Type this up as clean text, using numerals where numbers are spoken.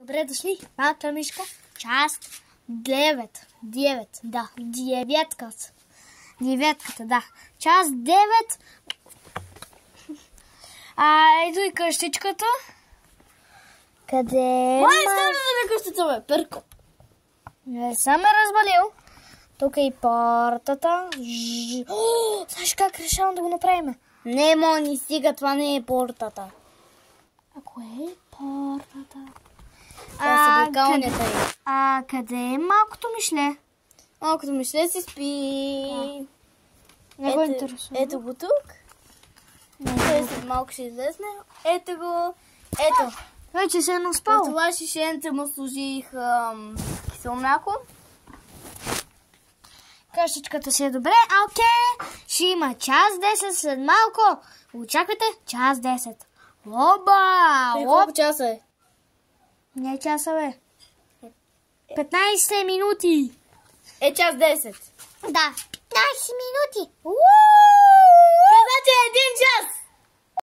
Добре дошли, малка мишка, част 9. 9, да, деветката, да. Част 9. Ето и къщичката. Къде е? Май, стана да къщица, бе, перко. Не съм ме разбалил. Тук е и портата. Знаеш как решавам да го направим? Не, Мони, стига, това не е портата. А кое е портата? Това са блекалнята й. Къде е малкото мишле? Малкото мишле си спи. Не го интересува. Ето го тук. Той след малко ще излезне. Ето го. Ето. Вече се е наспал. В това шишенце му служих кисело мляко. Къщичката си е добре. Окей. Ще има час 10 след малко. Очаквайте час 10. Оба! Колко часа е? Не е часа, бе. 15 минути. Е час 10. Да. 15 минути.